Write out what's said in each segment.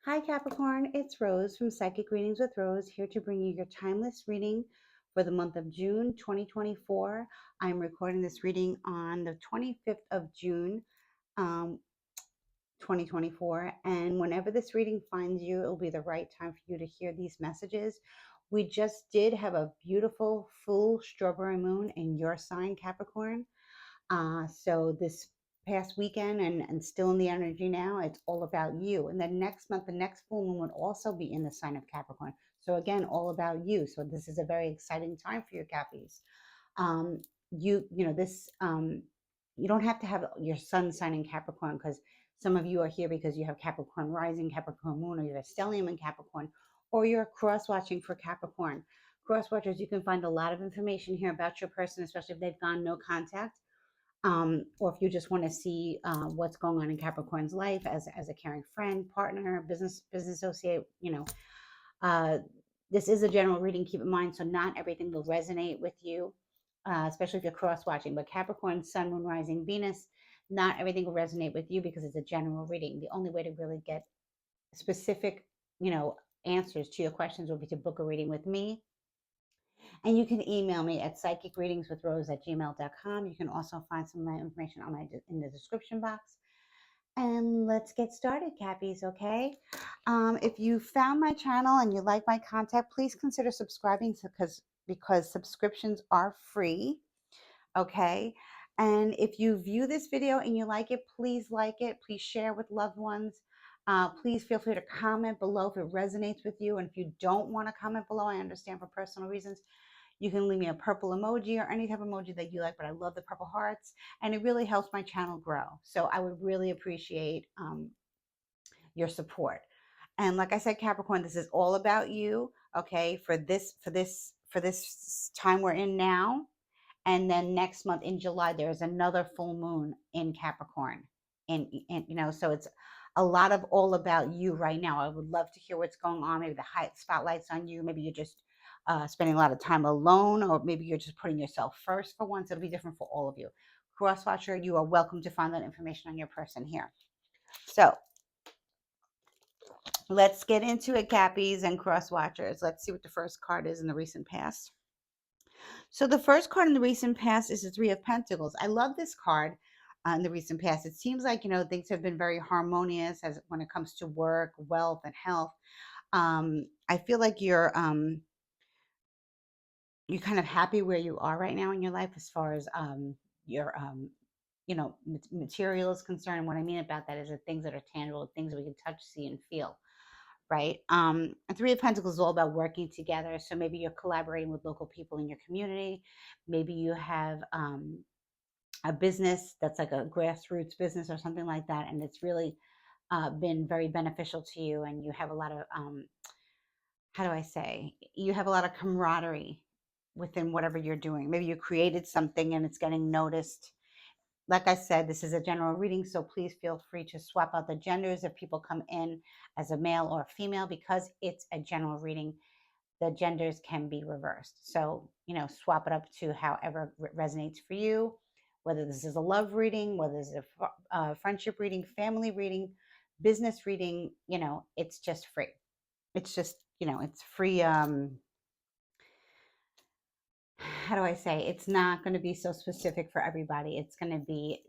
Hi Capricorn, it's Rose from Psychic Readings with Rose, here to bring you your timeless reading for the month of June 2024. I'm recording this reading on the 25th of June, um, 2024. And whenever this reading finds you, it'll be the right time for you to hear these messages. We just did have a beautiful full strawberry moon in your sign, Capricorn. So this past weekend and still in the energy now, it's all about you. And then next month, the next full moon would also be in the sign of Capricorn. So again, all about you. So this is a very exciting time for your Cappies. Um, you know this. You don't have to have your sun sign in Capricorn because some of you are here because you have Capricorn rising, Capricorn moon, or you have stellium in Capricorn, or you're cross watching for Capricorn. Cross watchers, you can find a lot of information here about your person, especially if they've gone no contact, or if you just want to see what's going on in Capricorn's life as a caring friend, partner, business associate. Uh, this is a general reading. Keep in mind, so not everything will resonate with you, especially if you're cross watching. But Capricorn, Sun, Moon, Rising, Venus, not everything will resonate with you because it's a general reading. The only way to really get specific, answers to your questions will be to book a reading with me. And you can email me at psychicreadingswithrose@gmail.com. You can also find some of my information in the description box. And let's get started, Cappies, okay? If you found my channel and you like my content, please consider subscribing because subscriptions are free, okay? And if you view this video and you like it, please like it. Please share with loved ones. Please feel free to comment below if it resonates with you. And if you don't want to comment below, I understand for personal reasons. You can leave me a purple emoji or any type of emoji that you like, but I love the purple hearts, and it really helps my channel grow. So I would really appreciate your support. And like I said, Capricorn, this is all about you, okay? For this time we're in now, and then next month in July there's another full moon in Capricorn, and so it's a lot of all about you right now. I would love to hear what's going on. Maybe the high spotlight's on you. Maybe you're just spending a lot of time alone, or maybe you're just putting yourself first for once. It'll be different for all of you. Crosswatcher, you are welcome to find that information on your person here. So let's get into it, Cappies and Crosswatchers. Let's see what the first card is in the recent past. So the first card in the recent past is the Three of Pentacles. I love this card in the recent past. It seems like, things have been very harmonious as when it comes to work, wealth, and health. I feel like you're kind of happy where you are right now in your life as far as your material is concerned. And what I mean about that is the things that are tangible, things that we can touch, see, and feel. Right. Three of Pentacles is all about working together. So maybe you're collaborating with local people in your community. Maybe you have a business that's like a grassroots business or something like that, and it's really been very beneficial to you. And you have a lot of how do I say? You have a lot of camaraderie within whatever you're doing. Maybe you created something and it's getting noticed. Like I said, this is a general reading, so please feel free to swap out the genders if people come in as a male or a female, because it's a general reading. The genders can be reversed. So, swap it up to however resonates for you, whether this is a love reading, whether this is a friendship reading, family reading, business reading, it's just free. It's just, it's free. How do I say? It's not going to be so specific for everybody. It's going to be,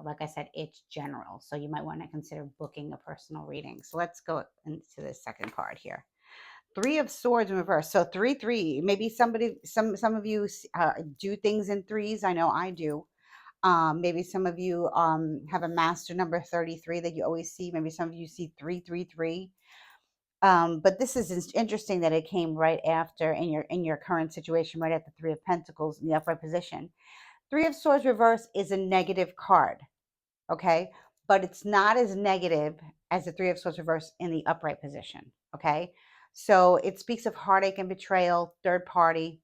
like I said, it's general. So you might want to consider booking a personal reading. So let's go into the second card here. Three of Swords in reverse. So 3-3. Maybe some of you do things in threes. I know I do. Maybe some of you have a master number 33 that you always see. Maybe some of you see 333. But this is interesting that it came right after in your current situation, right at the Three of Pentacles in the upright position. Three of Swords reverse is a negative card, okay? But it's not as negative as the Three of Swords reverse in the upright position, okay? So it speaks of heartache and betrayal, third party,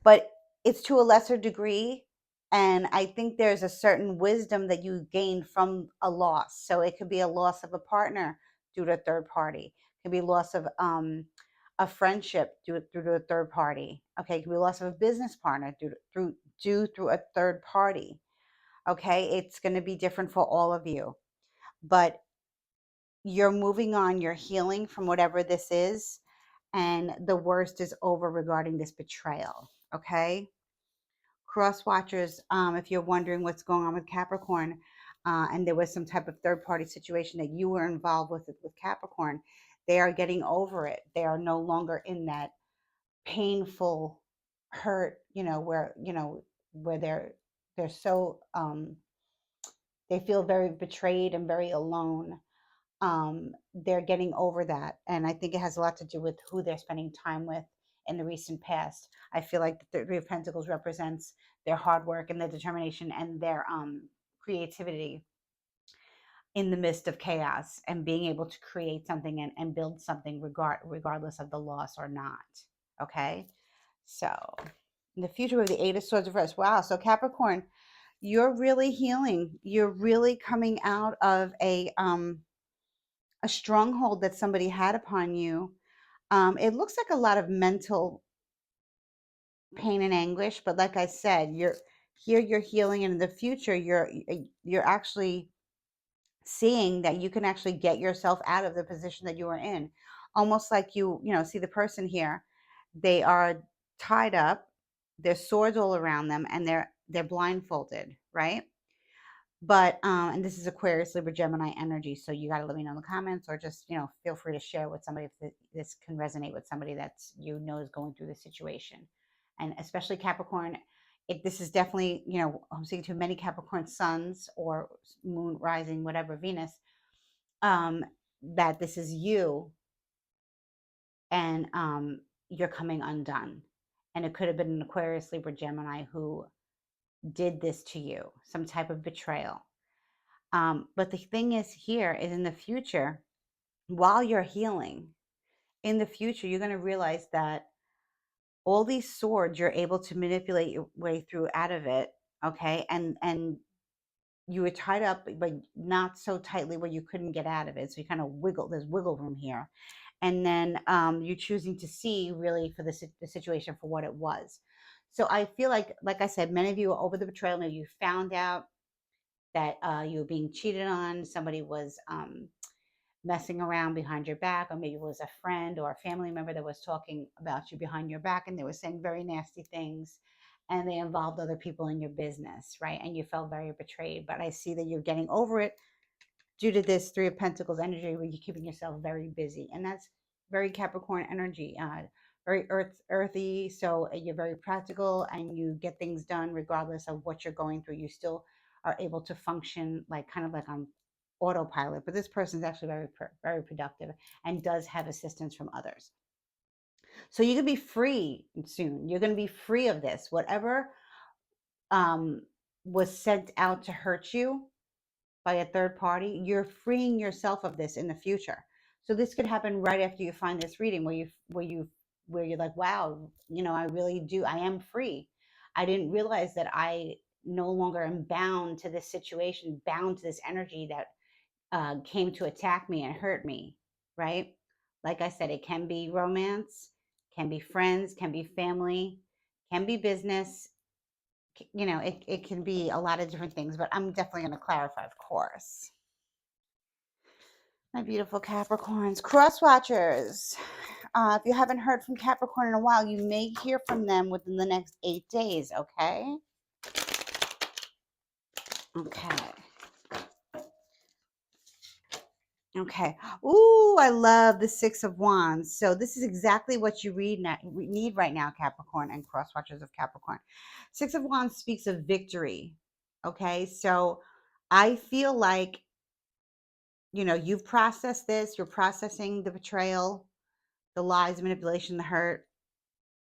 but it's to a lesser degree. And I think there's a certain wisdom that you gain from a loss. So it could be a loss of a partner due to a third party. It could be loss of a friendship due to a third party. Okay, it could be loss of a business partner due through a third party. Okay, it's going to be different for all of you. But you're moving on, you're healing from whatever this is, and the worst is over regarding this betrayal. Okay. Cross watchers, if you're wondering what's going on with Capricorn, and there was some type of third party situation that you were involved with Capricorn, they are getting over it. They are no longer in that painful hurt, where they're so they feel very betrayed and very alone. They're getting over that, and I think it has a lot to do with who they're spending time with in the recent past. I feel like the Three of Pentacles represents their hard work and their determination and their creativity in the midst of chaos, and being able to create something and build something regardless of the loss or not. Okay. So in the future with the Eight of Swords reversed. Wow. So Capricorn, you're really healing. You're really coming out of a stronghold that somebody had upon you. It looks like a lot of mental pain and anguish, but like I said, you're healing, and in the future, you're actually seeing that you can actually get yourself out of the position that you were in. Almost like see the person here, they are tied up, there's swords all around them, and they're blindfolded, right? But and this is Aquarius, Libra, Gemini energy, so you got to let me know in the comments, or just feel free to share with somebody if this can resonate with somebody that's is going through this situation. And especially Capricorn, this is definitely, I'm seeing too many Capricorn suns or moon rising, whatever, Venus, um that this is you, and you're coming undone. And it could have been an Aquarius, Libra, Gemini who did this to you, some type of betrayal. But the thing is here is, in the future, while you're healing, in the future, you're going to realize that all these swords, you're able to manipulate your way through out of it. Okay. And you were tied up, but not so tightly where you couldn't get out of it. So you kind of there's wiggle room here. And then you choosing to see really for the situation for what it was. So I feel like I said, many of you are over the betrayal. Maybe you found out that you were being cheated on. Somebody was messing around behind your back, or maybe it was a friend or a family member that was talking about you behind your back, and they were saying very nasty things, and they involved other people in your business, right? And you felt very betrayed. But I see that you're getting over it due to this Three of Pentacles energy, where you're keeping yourself very busy. And that's very Capricorn energy, very earthy. So you're very practical, and you get things done regardless of what you're going through. You still are able to function like kind of like on autopilot. But this person is actually very productive and does have assistance from others. So you can be free soon. You're going to be free of this. Whatever was sent out to hurt you by a third party, you're freeing yourself of this in the future. So this could happen right after you find this reading, where you're like, wow, I really do, I am free. I didn't realize that I no longer am bound to this situation, bound to this energy that came to attack me and hurt me, right? Like I said, it can be romance, can be friends, can be family, can be business. It can be a lot of different things, but I'm definitely going to clarify, of course. My beautiful Capricorns, cross watchers. If you haven't heard from Capricorn in a while, you may hear from them within the next 8 days, okay? Okay. Okay. Ooh, I love the Six of Wands. So this is exactly what you need right now, Capricorn and cross watchers of Capricorn. Six of Wands speaks of victory. Okay. So I feel like, you've processed this. You're processing the betrayal, the lies, manipulation, the hurt.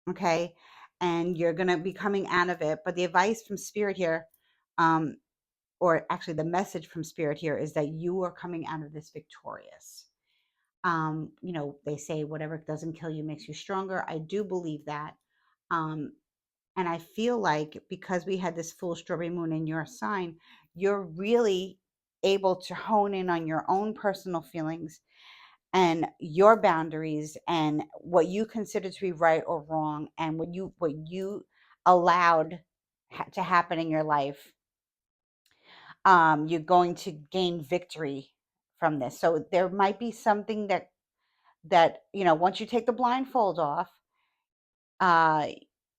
Okay. And you're going to be coming out of it. But the advice from Spirit here, or actually the message from Spirit here, is that you are coming out of this victorious. They say whatever doesn't kill you makes you stronger. I do believe that. And I feel like because we had this full strawberry moon in your sign, you're really able to hone in on your own personal feelings and your boundaries and what you consider to be right or wrong, and what you allowed to happen in your life. You're going to gain victory from this. So there might be something that once you take the blindfold off, uh,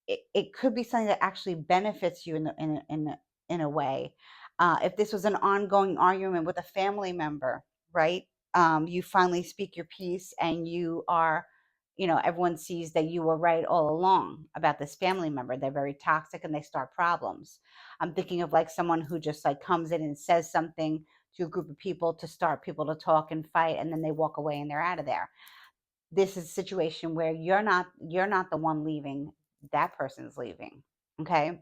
it could be something that actually benefits you in a way. If this was an ongoing argument with a family member, right? You finally speak your piece, and you are, everyone sees that you were right all along about this family member. They're very toxic and they start problems. I'm thinking of like someone who just like comes in and says something to a group of people to start people to talk and fight, and then they walk away and they're out of there. This is a situation where you're not the one leaving, that person's leaving. Okay,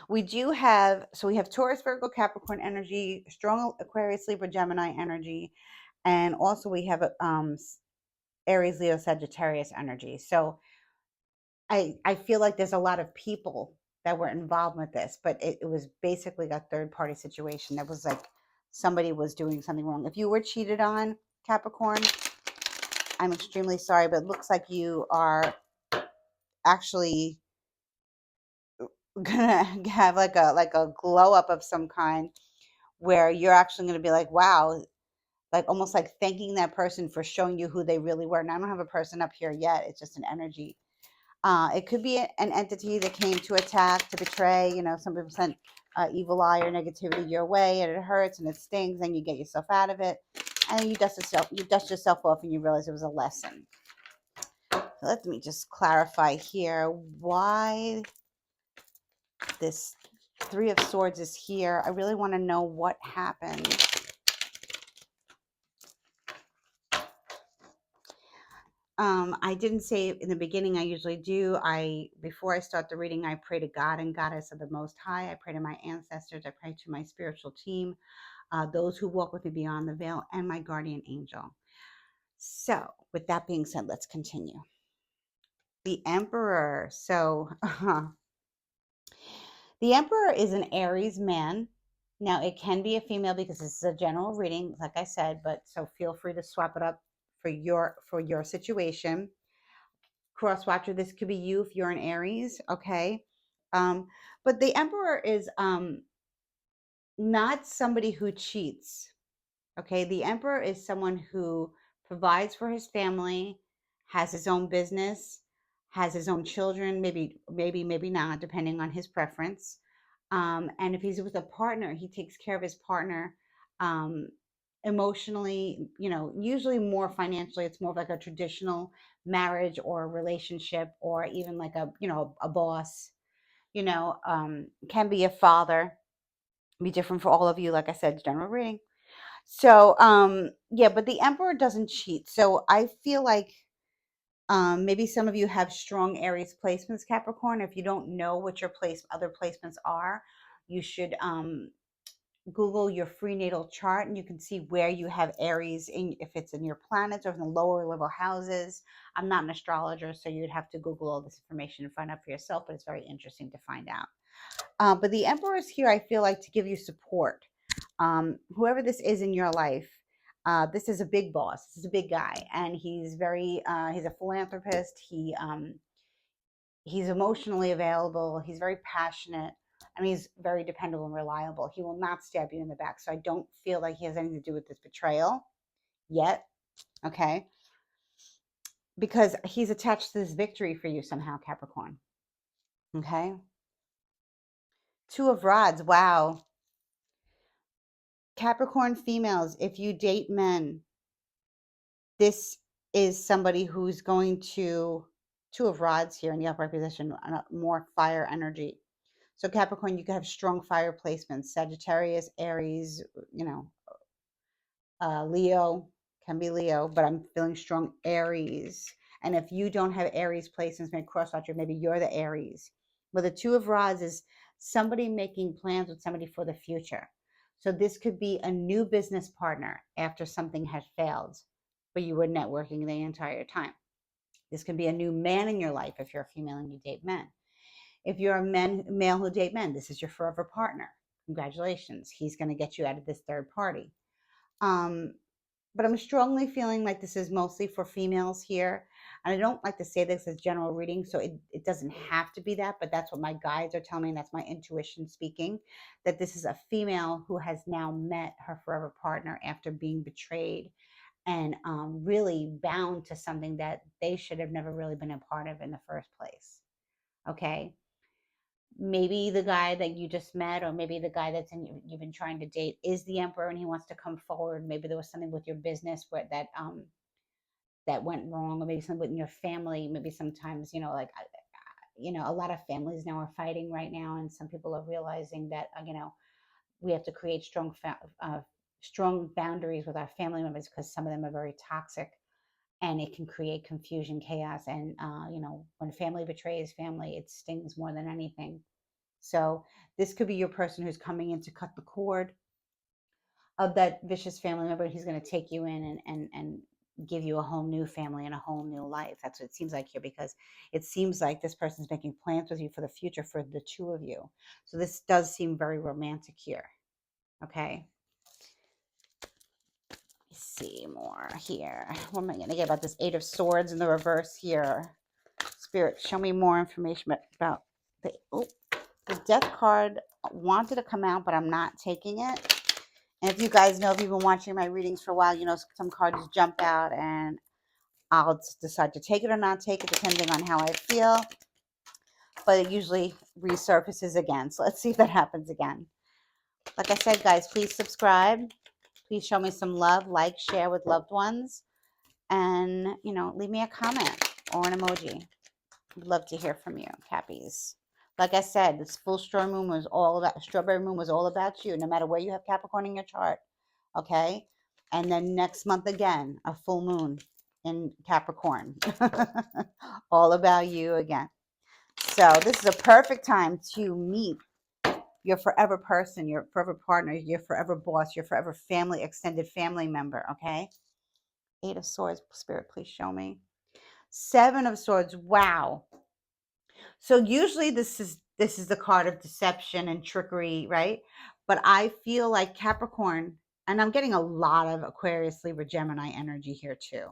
we have Taurus, Virgo, Capricorn energy, strong Aquarius, Libra, Gemini energy, and also we have Aries, Leo, Sagittarius energy. So I feel like there's a lot of people that were involved with this, but it was basically a third party situation that was like somebody was doing something wrong. If you were cheated on, Capricorn, I'm extremely sorry, but it looks like you are actually gonna have like a glow up of some kind, where you're actually gonna be like, wow, like almost like thanking that person for showing you who they really were. And I don't have a person up here yet. It's just an energy. It could be an entity that came to attack, to betray. Some people sent evil eye or negativity your way, and it hurts and it stings, and you get yourself out of it, and you dust yourself off, and you realize it was a lesson. So let me just clarify here why this Three of Swords is here. I really want to know what happened. I didn't say in the beginning, I usually do. Before I start the reading, I pray to God and Goddess of the Most High. I pray to my ancestors. I pray to my spiritual team, those who walk with me beyond the veil, and my guardian angel. So, with that being said, let's continue. The Emperor. So, the Emperor is an Aries man. Now, it can be a female because this is a general reading, like I said, but so feel free to swap it up for your situation. Cross watcher, this could be you if you're an Aries, okay? Um, but the Emperor is not somebody who cheats. Okay, the Emperor is someone who provides for his family, has his own business, has his own children, maybe not, depending on his preference. And if he's with a partner, he takes care of his partner um, emotionally, usually more financially. It's more of like a traditional marriage or a relationship, or even like a boss, can be a father, be different for all of you. Like I said, general reading. So, yeah, but the Emperor doesn't cheat. So I feel like maybe some of you have strong Aries placements, Capricorn. If you don't know what your other placements are, you should Google your free natal chart, and you can see where you have Aries if it's in your planets or in the lower level houses. I'm not an astrologer, so you'd have to Google all this information and find out for yourself, but it's very interesting to find out. But the Emperor is here, I feel like, to give you support. Whoever this is in your life, this is a big boss. This is a big guy, and he's he's a philanthropist. He's emotionally available. He's very passionate. I mean, he's very dependable and reliable. He will not stab you in the back. So I don't feel like he has anything to do with this betrayal yet. Okay. Because he's attached to this victory for you somehow, Capricorn. Okay. Two of Rods. Wow. Capricorn females, if you date men, this is somebody who's going to, Two of Rods here in the upright position, more fire energy. So Capricorn, you could have strong fire placements. Sagittarius, Aries, Leo, can be Leo, but I'm feeling strong Aries. And if you don't have Aries placements, maybe cross out maybe you're the Aries. But the Two of Rods is somebody making plans with somebody for the future. So this could be a new business partner after something has failed, but you were networking the entire time. This can be a new man in your life if you're a female and you date men. If you're a male who date men, this is your forever partner. Congratulations. He's going to get you out of this third party. But I'm strongly feeling like this is mostly for females here. And I don't like to say this as general reading, so it doesn't have to be that, but that's what my guides are telling me, and that's my intuition speaking, that this is a female who has now met her forever partner after being betrayed and really bound to something that they should have never really been a part of in the first place. Okay. Maybe the guy that you just met, or maybe the guy you've been trying to date, is the emperor and he wants to come forward. Maybe there was something with your business where that went wrong, or maybe something with your family. Maybe sometimes, like, a lot of families now are fighting right now, and some people are realizing that, we have to create strong boundaries with our family members, because some of them are very toxic, and it can create confusion, chaos, and when family betrays family, it stings more than anything. So this could be your person who's coming in to cut the cord of that vicious family member. He's going to take you in and give you a whole new family and a whole new life. That's what it seems like here, because it seems like this person's making plans with you for the future for the two of you. So this does seem very romantic here. Okay. Let's see more here. What am I going to get about this Eight of Swords in the reverse here? Spirit, show me more information about the Death card wanted to come out, but I'm not taking it. And if you guys know, if you've been watching my readings for a while, some cards jump out and I'll decide to take it or not take it, depending on how I feel. But it usually resurfaces again. So let's see if that happens again. Like I said, guys, please subscribe. Please show me some love, like, share with loved ones. And, leave me a comment or an emoji. I'd love to hear from you, Cappies. Like I said, this full strawberry moon was all about you, no matter where you have Capricorn in your chart. Okay? And then next month again, a full moon in Capricorn. All about you again. So this is a perfect time to meet your forever person, your forever partner, your forever boss, your forever family, extended family member. Okay? Eight of Swords, Spirit, please show me. Seven of Swords. Wow. So usually this is the card of deception and trickery, right? But I feel like Capricorn, and I'm getting a lot of Aquarius, Libra, Gemini energy here too.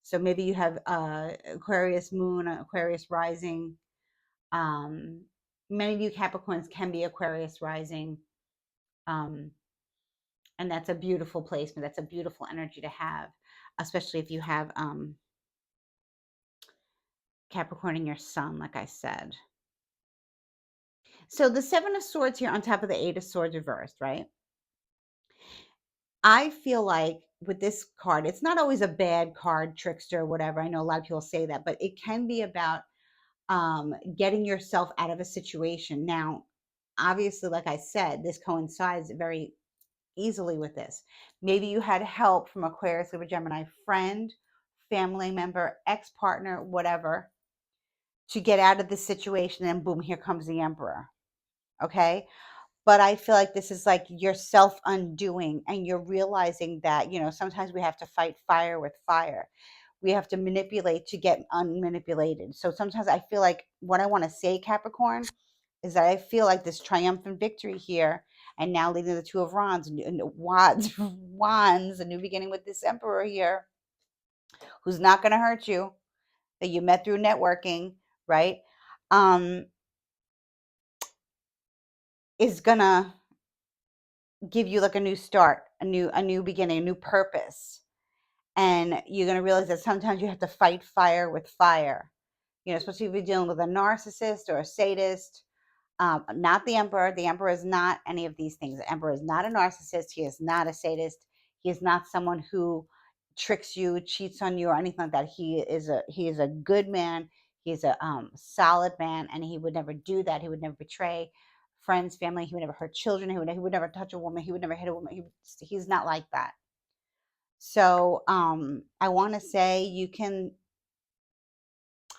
So maybe you have Aquarius moon, Aquarius rising. Many of you Capricorns can be Aquarius rising. And that's a beautiful placement. That's a beautiful energy to have, especially if you have Capricorn in your sun, like I said. So the Seven of Swords here on top of the Eight of Swords reversed, right? I feel like with this card, it's not always a bad card, trickster, whatever. I know a lot of people say that, but it can be about getting yourself out of a situation. Now, obviously, like I said, this coincides very easily with this. Maybe you had help from Aquarius, Libra, Gemini, friend, family member, ex-partner, whatever, to get out of the situation, and boom, here comes the Emperor. Okay. But I feel like this is like your self undoing, and you're realizing that, sometimes we have to fight fire with fire. We have to manipulate to get unmanipulated. So sometimes I feel like what I want to say, Capricorn, is that I feel like this triumphant victory here, and now leading the Two of Wands and wands, a new beginning with this Emperor here, who's not going to hurt you, that you met through networking, right? Is gonna give you like a new start, a new beginning, a new purpose. And you're going to realize that sometimes you have to fight fire with fire, especially if you're dealing with a narcissist or a sadist. Not the Emperor. The Emperor is not any of these things. The Emperor is not a narcissist. He is not a sadist. He is not someone who tricks you, cheats on you, or anything like that. He is a good man. He's a solid man, and he would never do that. He would never betray friends, family. He would never hurt children. He would never touch a woman. He would never hit a woman. He's not like that. So I want to say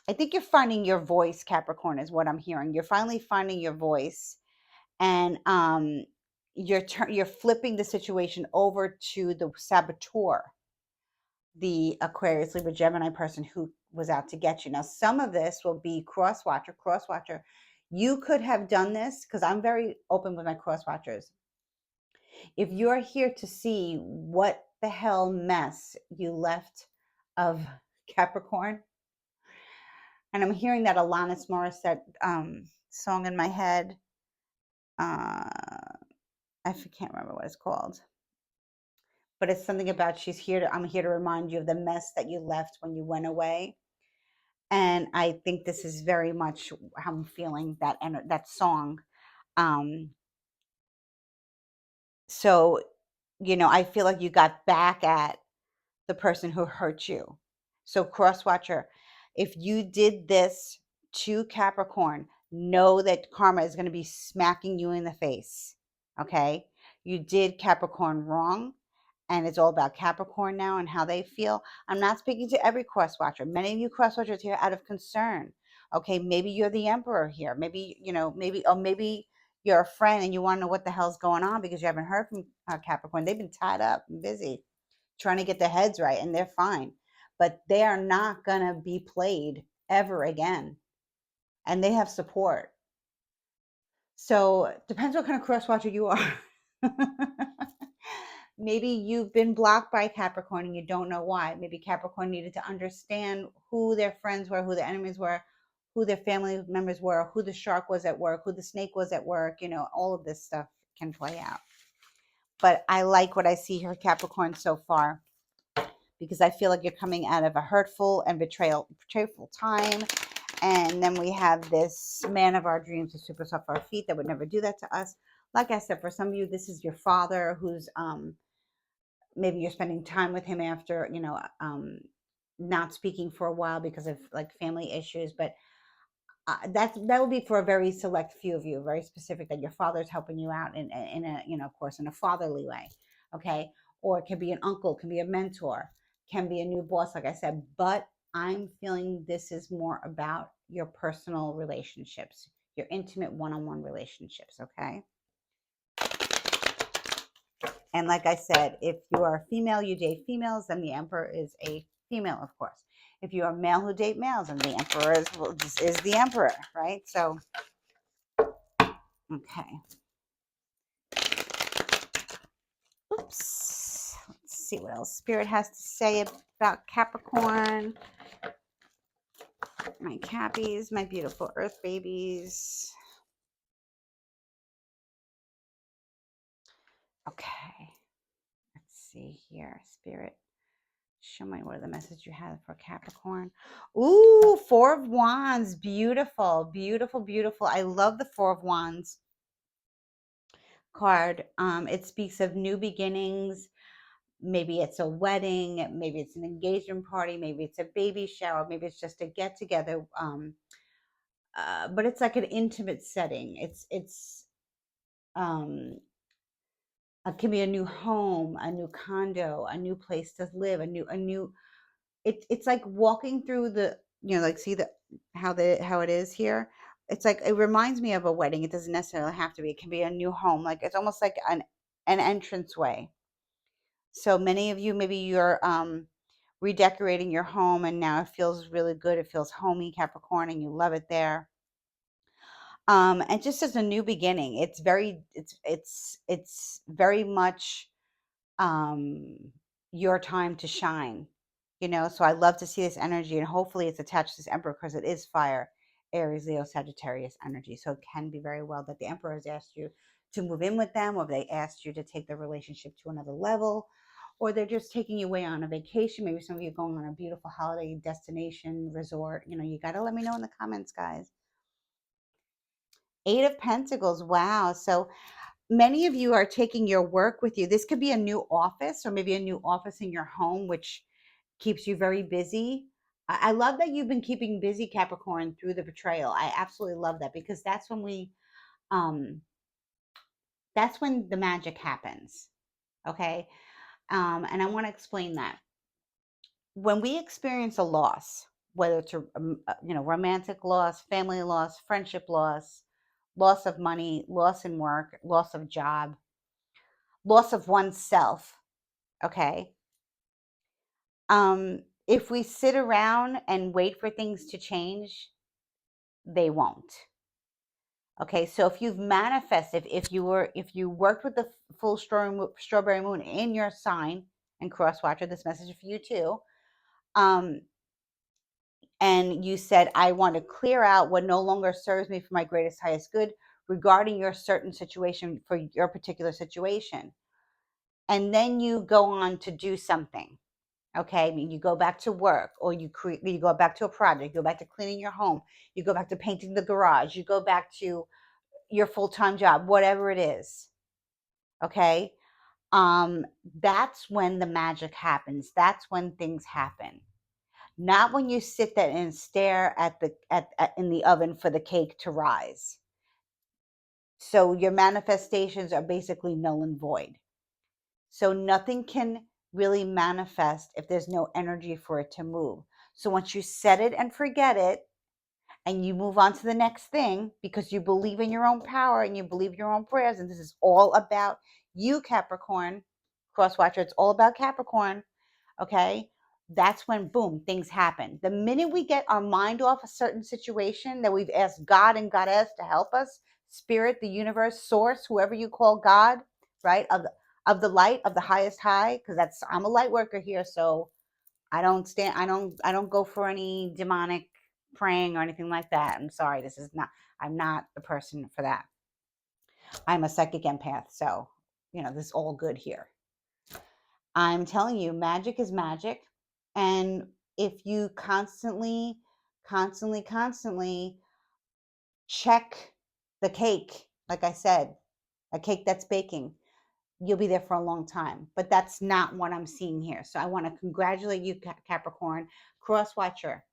I think you're finding your voice, Capricorn, is what I'm hearing. You're finally finding your voice, and you're flipping the situation over to the saboteur, the Aquarius, Libra, Gemini person who was out to get you. Now, some of this will be cross-watcher. You could have done this, because I'm very open with my cross-watchers. If you're here to see what the hell mess you left of Capricorn, And I'm hearing that Alanis Morissette song in my head. I can't remember what it's called, but it's something about I'm here to remind you of the mess that you left when you went away. And I think this is very much how I'm feeling that song. Um, so, I feel like you got back at the person who hurt you. So, cross watcher, if you did this to Capricorn, know that karma is going to be smacking you in the face. Okay. You did Capricorn wrong, and it's all about Capricorn now and how they feel. I'm not speaking to every cross watcher. Many of you cross watchers here out of concern. Okay. Maybe you're the emperor here. Maybe, maybe you're a friend and you want to know what the hell's going on because you haven't heard from Capricorn. They've been tied up and busy trying to get their heads right, and they're fine. But they are not going to be played ever again. And they have support. So depends what kind of cross watcher you are. Maybe you've been blocked by Capricorn and you don't know why. Maybe Capricorn needed to understand who their friends were, who their enemies were, who their family members were, who the shark was at work, who the snake was at work. All of this stuff can play out. But I like what I see here, Capricorn, so far, because I feel like you're coming out of a hurtful and betrayful time. And then we have this man of our dreams to sweep us off our feet that would never do that to us. Like I said, for some of you, this is your father who's maybe you're spending time with him after, not speaking for a while because of like family issues. But that will be for a very select few of you, very specific, that your father's helping you out in a, of course, in a fatherly way. Okay. Or it can be an uncle, can be a mentor, can be a new boss, like I said. But I'm feeling this is more about your personal relationships, your intimate one-on-one relationships. Okay. And like I said, if you are a female, you date females, then the emperor is a female, of course. If you are male who date males, then the emperor is the emperor, right? So, okay. Oops. Let's see what else Spirit has to say about Capricorn. My Cappies, my beautiful Earth babies. Okay. Let's see here, Spirit. Show me what the message you have for Capricorn. Ooh, Four of Wands. Beautiful, beautiful, beautiful. I love the Four of Wands card. It speaks of new beginnings. Maybe it's a wedding, maybe it's an engagement party, maybe it's a baby shower, maybe it's just a get together. But it's like an intimate setting. It can be a new home, a new condo, a new place to live, a new. It's like walking through the, like see how it is here. It's like it reminds me of a wedding. It doesn't necessarily have to be. It can be a new home. Like it's almost like an entranceway. So many of you, maybe you're redecorating your home and now it feels really good. It feels homey, Capricorn, and you love it there. And just as a new beginning, it's very much um your time to shine. So I love to see this energy, and hopefully it's attached to this emperor because it is fire, Aries, Leo, Sagittarius energy. So it can be very well that the emperor has asked you to move in with them, or they asked you to take the relationship to another level, or they're just taking you away on a vacation. Maybe some of you are going on a beautiful holiday destination resort. You got to let me know in the comments, guys. Eight of Pentacles. Wow. So many of you are taking your work with you. This could be a new office, or maybe a new office in your home, which keeps you very busy. I love that you've been keeping busy, Capricorn, through the betrayal. I absolutely love that, because um, that's when the magic happens. Okay. And I want to explain that. When we experience a loss, whether it's romantic loss, family loss, friendship loss, loss of money, loss in work, loss of job, loss of oneself, okay? If we sit around and wait for things to change, they won't. Okay, so if you've manifested, if you worked with the full strawberry moon in your sign, and cross watcher, this message is for you too. and you said, I want to clear out what no longer serves me for my greatest, highest good regarding your certain situation, for your particular situation. And then you go on to do something. Okay, I mean, you go back to work, or you go back to a project, you go back to cleaning your home, you go back to painting the garage, you go back to your full-time job, whatever it is. Okay, that's when the magic happens. That's when things happen. Not when you sit there and stare at in the oven for the cake to rise. So your manifestations are basically null and void. So nothing can really manifest if there's no energy for it to move. So once you set it and forget it, and you move on to the next thing, because you believe in your own power and you believe your own prayers, and this is all about you, Capricorn, cross watcher, it's all about Capricorn. Okay, that's when, boom, things happen. The minute we get our mind off a certain situation that we've asked God and Goddess to help us, spirit, the universe, source, whoever you call God, right, of the light, of the highest high, because that's, I'm a light worker here, so I don't go for any demonic praying or anything like that. I'm sorry, I'm not the person for that. I'm a psychic empath, so this is all good here. I'm telling you, magic is magic. And if you constantly check the cake, like I said, a cake that's baking, you'll be there for a long time. But that's not what I'm seeing here. So I want to congratulate you, Capricorn. Cross watcher,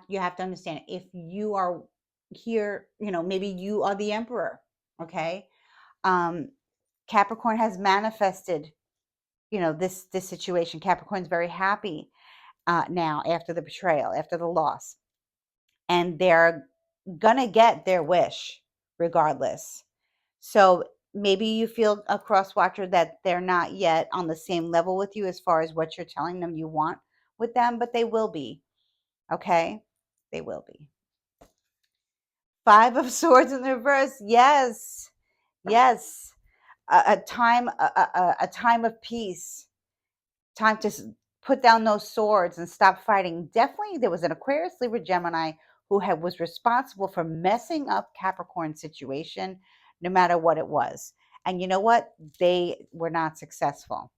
you have to understand, if you are here, maybe you are the emperor, okay? Capricorn has manifested, this situation. Capricorn's very happy now after the betrayal, after the loss. And they're gonna get their wish regardless. So maybe you feel, a cross watcher, that they're not yet on the same level with you as far as what you're telling them you want with them, but they will be. Okay, they will be. Five of Swords in the reverse. Yes, yes. A time, a time of peace. Time to put down those swords and stop fighting. Definitely, there was an Aquarius, Libra, Gemini who was responsible for messing up Capricorn's situation, no matter what it was. And you know what? They were not successful.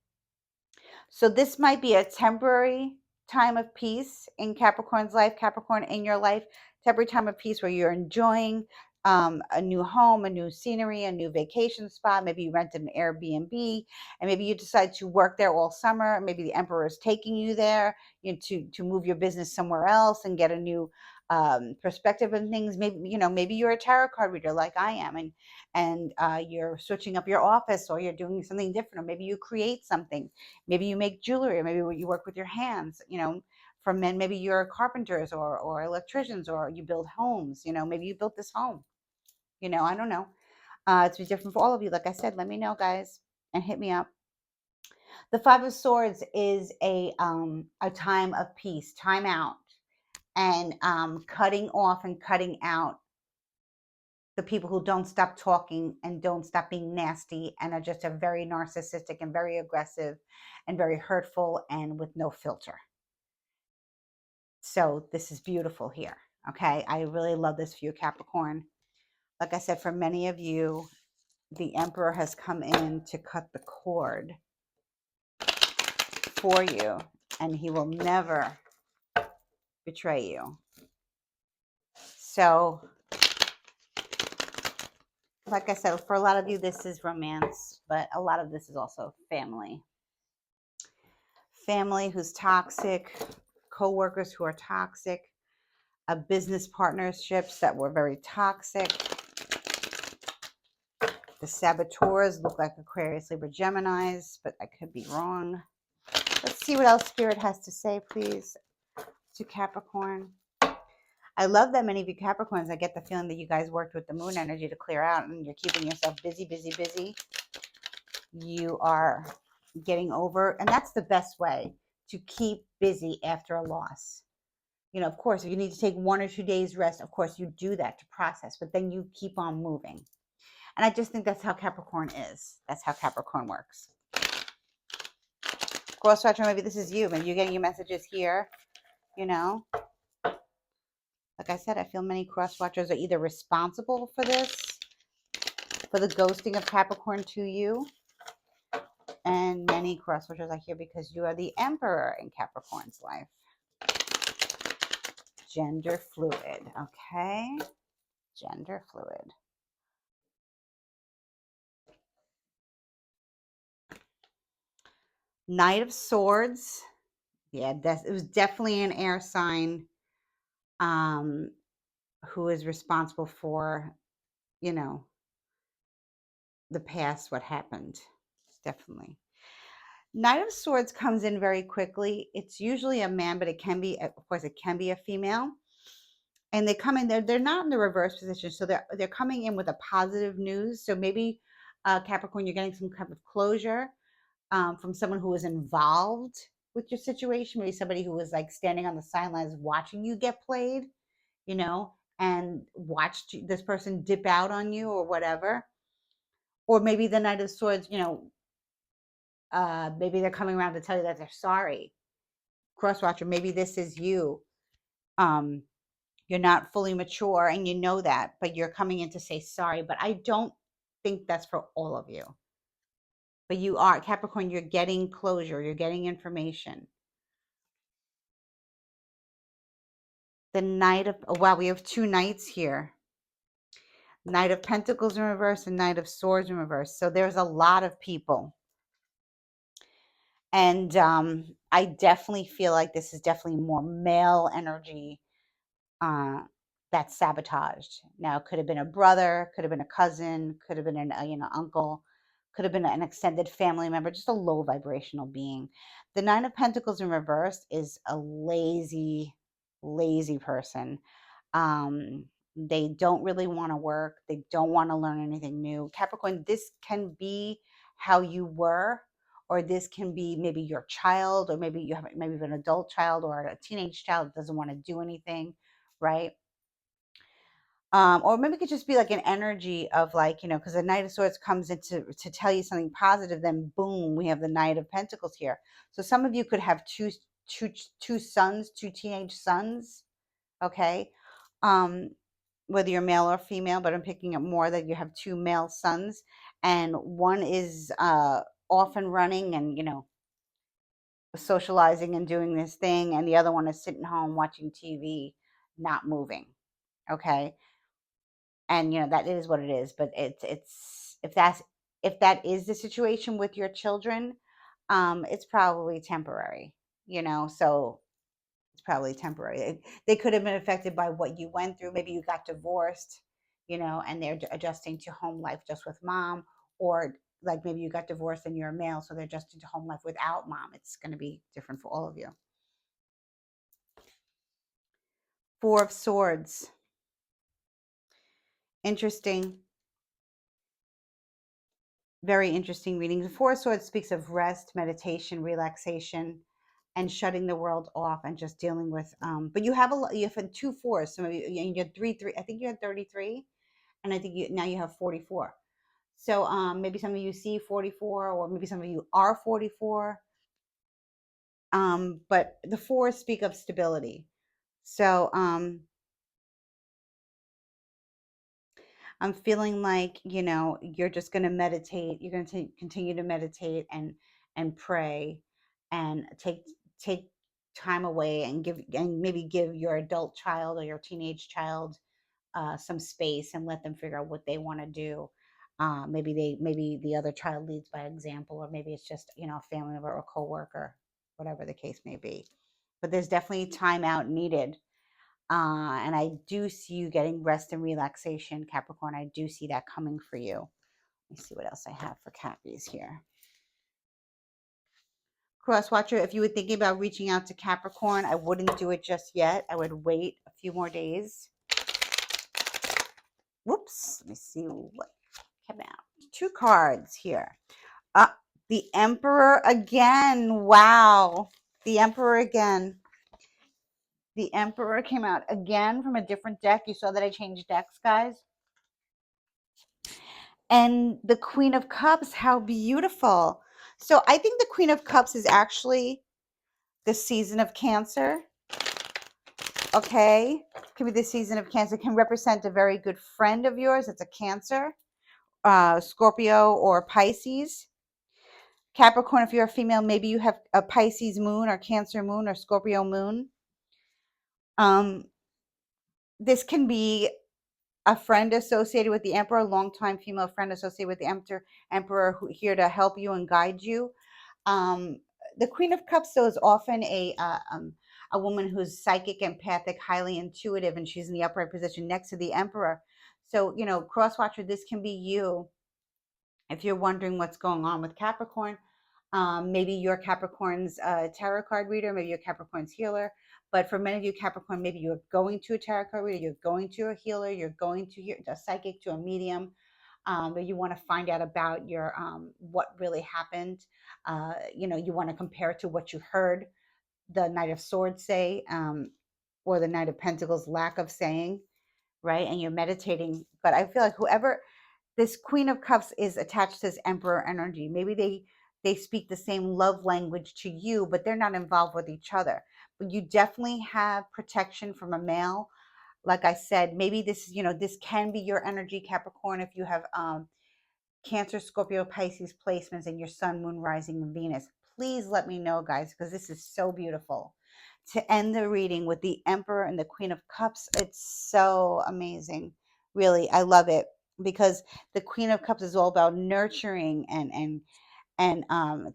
So this might be a temporary time of peace in Capricorn's life, Capricorn, in your life, temporary time of peace where you're enjoying a new home, a new scenery, a new vacation spot. Maybe you rented an Airbnb, and maybe you decide to work there all summer. Maybe the emperor is taking you there, to move your business somewhere else and get a new perspective on things. Maybe you're a tarot card reader like I am, and you're switching up your office, or you're doing something different, or maybe you create something. Maybe you make jewelry, or maybe you work with your hands. For men, maybe you're carpenters or electricians, or you build homes. Maybe you built this home. I don't know. It's different for all of you. Like I said, let me know, guys, and hit me up. The Five of Swords is a time of peace, time out, and cutting off and cutting out the people who don't stop talking and don't stop being nasty and are just a very narcissistic and very aggressive and very hurtful and with no filter. So this is beautiful here. Okay, I really love this for you, Capricorn. Like I said, for many of you, the Emperor has come in to cut the cord for you, and he will never betray you. So, like I said, for a lot of you, this is romance, but a lot of this is also family. Family who's toxic, co-workers who are toxic, business partnerships that were very toxic. The saboteurs look like Aquarius, Libra, Geminis, but I could be wrong. Let's see what else Spirit has to say, please, to Capricorn. I love that many of you Capricorns, I get the feeling that you guys worked with the moon energy to clear out, and you're keeping yourself busy, busy, busy. You are getting over, and that's the best way to keep busy after a loss. Of course, if you need to take 1 or 2 days rest, of course you do that to process, but then you keep on moving. And I just think that's how Capricorn is. That's how Capricorn works. Cross watcher, maybe this is you. Maybe you're getting your messages here, Like I said, I feel many cross watchers are either responsible for this, for the ghosting of Capricorn to you, and many cross watchers are here because you are the Emperor in Capricorn's life. Gender fluid, okay? Gender fluid. Knight of Swords. Yeah, it was definitely an air sign who is responsible for, you know, the past, what happened. Definitely. Knight of Swords comes in very quickly. It's usually a man, but it can be, of course, it can be a female. And they come in, they're not in the reverse position. So they're coming in with a positive news. So maybe Capricorn, you're getting some kind of closure from someone who was involved with your situation. Maybe somebody who was like standing on the sidelines watching you get played, you know, and watched this person dip out on you or whatever. Or maybe the Knight of Swords, you know, maybe they're coming around to tell you that they're sorry. Crosswatcher, maybe this is you. You're not fully mature and you know that, but you're coming in to say sorry. But I don't think that's for all of you. But you are, Capricorn, you're getting closure, you're getting information. The Knight of, oh wow, we have two knights here. Knight of Pentacles in reverse and Knight of Swords in reverse. So there's a lot of people. And I definitely feel like this is definitely more male energy that's sabotaged. Now, it could have been a brother, could have been a cousin, could have been an uncle, could have been an extended family member, just a low vibrational being. The Nine of Pentacles in reverse is a lazy, lazy person. They don't really want to work. They don't want to learn anything new. Capricorn, this can be how you were, or this can be maybe your child, or maybe you have maybe an adult child or a teenage child that doesn't want to do anything, right? Or maybe it could just be like an energy of like, because the Knight of Swords comes in to tell you something positive, then boom, we have the Knight of Pentacles here. So some of you could have two sons, two teenage sons, okay? Whether you're male or female, but I'm picking up more that you have two male sons, and one is off and running and, socializing and doing this thing, and the other one is sitting home watching TV, not moving, okay? And that is what it is, but it's if that is the situation with your children, it's probably temporary, so it's probably temporary. They could have been affected by what you went through. Maybe you got divorced, and they're adjusting to home life just with mom, or like maybe you got divorced and you're a male, so they're adjusting to home life without mom. It's going to be different for all of you. Four of Swords. Interesting. Very interesting reading. The Four of Swords speaks of rest, meditation, relaxation, and shutting the world off and just dealing with. But you have two fours. Some of you had three. I think you had 33, and I think now you have 44. So maybe some of you see 44, or maybe some of you are 44. But the fours speak of stability. So I'm feeling like, you're just going to meditate. You're going to continue to meditate and pray and take time away and maybe give your adult child or your teenage child some space and let them figure out what they want to do. Maybe the other child leads by example, or maybe it's just, a family member or a coworker, whatever the case may be. But there's definitely time out needed. And I do see you getting rest and relaxation, Capricorn. I do see that coming for you. Let me see what else I have for Cappies here. Crosswatcher, if you were thinking about reaching out to Capricorn, I wouldn't do it just yet. I would wait a few more days. Whoops. Let me see what came out. Two cards here. The Emperor again. Wow. The Emperor again. The Emperor came out again from a different deck. You saw that I changed decks, guys. And the Queen of Cups, how beautiful. So I think the Queen of Cups is actually the season of Cancer. Okay, could be the season of Cancer. It can represent a very good friend of yours. It's a Cancer, Scorpio, or Pisces. Capricorn, if you're a female, maybe you have a Pisces moon or Cancer moon or Scorpio moon. This can be a friend associated with the emperor, a longtime female friend associated with the emperor who here to help you and guide you. Um, the Queen of Cups, though, is often a woman who's psychic, empathic, highly intuitive, and she's in the upright position next to the emperor. So, cross watcher, this can be you if you're wondering what's going on with Capricorn. Maybe you're Capricorn's tarot card reader, maybe you're Capricorn's healer. But for many of you, Capricorn, maybe you're going to a tarot card reader, you're going to a healer, you're going to a psychic, to a medium, but you want to find out about your what really happened. You want to compare it to what you heard the Knight of Swords say, or the Knight of Pentacles lack of saying, right? And you're meditating. But I feel like whoever this Queen of Cups is attached to this Emperor energy. Maybe they speak the same love language to you, but they're not involved with each other. But you definitely have protection from a male. Like I said, maybe this can be your energy, Capricorn, if you have Cancer, Scorpio, Pisces placements in your Sun, Moon, Rising, and Venus. Please let me know, guys, because this is so beautiful. To end the reading with the Emperor and the Queen of Cups, it's so amazing. Really, I love it because the Queen of Cups is all about nurturing and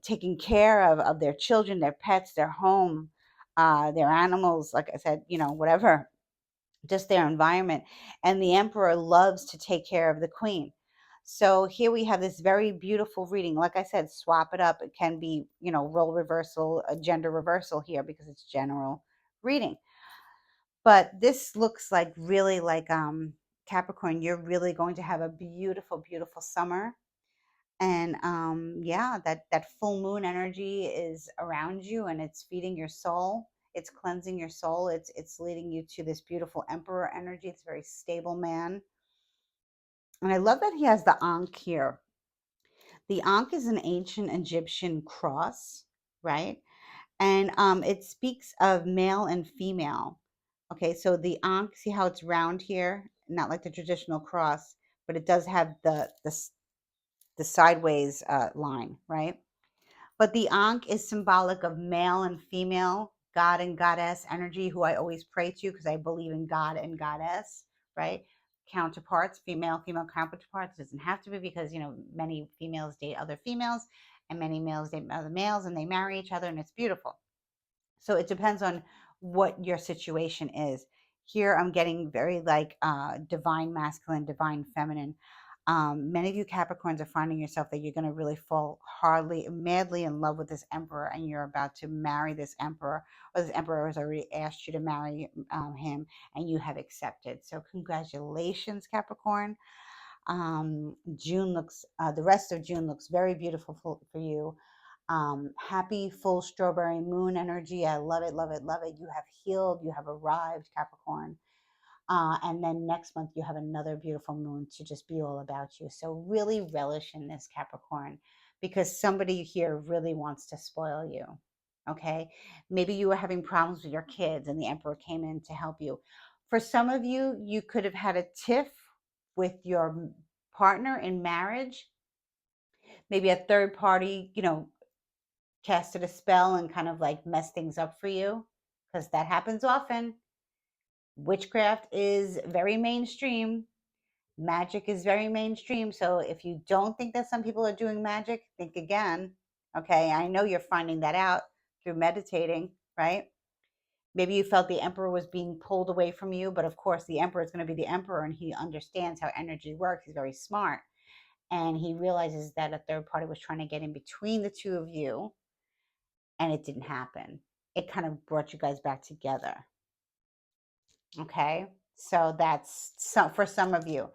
taking care of their children, their pets, their home, their animals. Like I said, whatever, just their environment. And the emperor loves to take care of the queen. So here we have this very beautiful reading. Like I said, swap it up. It can be, role reversal, a gender reversal here because it's general reading. But this looks like really like Capricorn, you're really going to have a beautiful, beautiful summer. And yeah, that full moon energy is around you and it's feeding your soul, it's cleansing your soul, it's leading you to this beautiful emperor energy. It's a very stable man, and I love that he has the ankh here. The ankh is an ancient Egyptian cross, right? And it speaks of male and female. Okay, so the ankh, see how it's round here, not like the traditional cross, but it does have the sideways line, right? But the Ankh is symbolic of male and female, God and Goddess energy, who I always pray to because I believe in God and Goddess, right? Counterparts, female counterparts. It doesn't have to be because, many females date other females and many males date other males and they marry each other and it's beautiful. So it depends on what your situation is. Here I'm getting very like divine masculine, divine feminine. Many of you Capricorns are finding yourself that you're going to really fall madly in love with this emperor, and you're about to marry this emperor, or this emperor has already asked you to marry him, and you have accepted. So congratulations, Capricorn. The rest of June looks very beautiful for you. Happy full strawberry moon energy. I love it, love it, love it. You have healed, you have arrived, Capricorn. And then next month, you have another beautiful moon to just be all about you. So really relish in this, Capricorn, because somebody here really wants to spoil you. Okay. Maybe you were having problems with your kids and the emperor came in to help you. For some of you, you could have had a tiff with your partner in marriage. Maybe a third party, casted a spell and kind of like messed things up for you, because that happens often. Witchcraft is very mainstream. Magic is very mainstream. So if you don't think that some people are doing magic, think again. Okay, I know you're finding that out through meditating, right? Maybe you felt the emperor was being pulled away from you, but of course, the emperor is going to be the emperor and he understands how energy works. He's very smart. And he realizes that a third party was trying to get in between the two of you, and it didn't happen. It kind of brought you guys back together. Okay, so that's for some of you,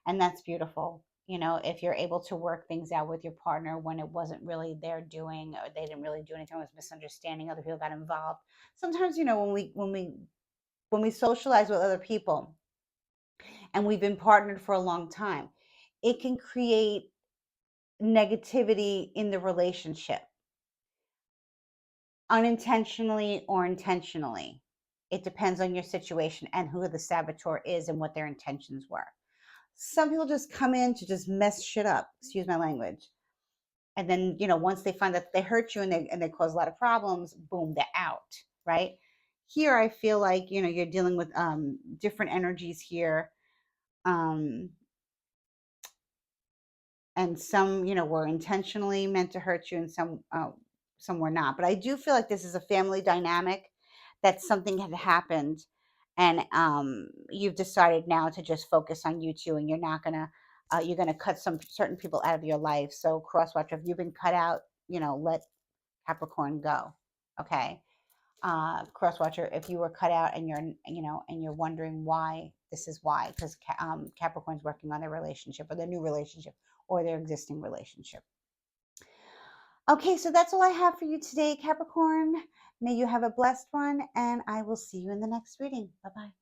and that's beautiful. If you're able to work things out with your partner when it wasn't really their doing, or they didn't really do anything, it was misunderstanding, other people got involved. Sometimes, when we socialize with other people and we've been partnered for a long time, it can create negativity in the relationship, unintentionally or intentionally. It depends on your situation and who the saboteur is and what their intentions were. Some people just come in to just mess shit up, excuse my language. And then, once they find that they hurt you and they cause a lot of problems, boom, they're out, right? Here, I feel like, you're dealing with different energies here. Um, and some, were intentionally meant to hurt you, and some were not. But I do feel like this is a family dynamic, that something had happened, and you've decided now to just focus on you two, and you're gonna cut some certain people out of your life. So cross watcher, if you've been cut out, let Capricorn go. Okay. Cross watcher, if you were cut out and you're wondering why, this is why, because Capricorn's working on their relationship, or their new relationship, or their existing relationship. Okay, so that's all I have for you today, Capricorn. May you have a blessed one, and I will see you in the next reading. Bye bye.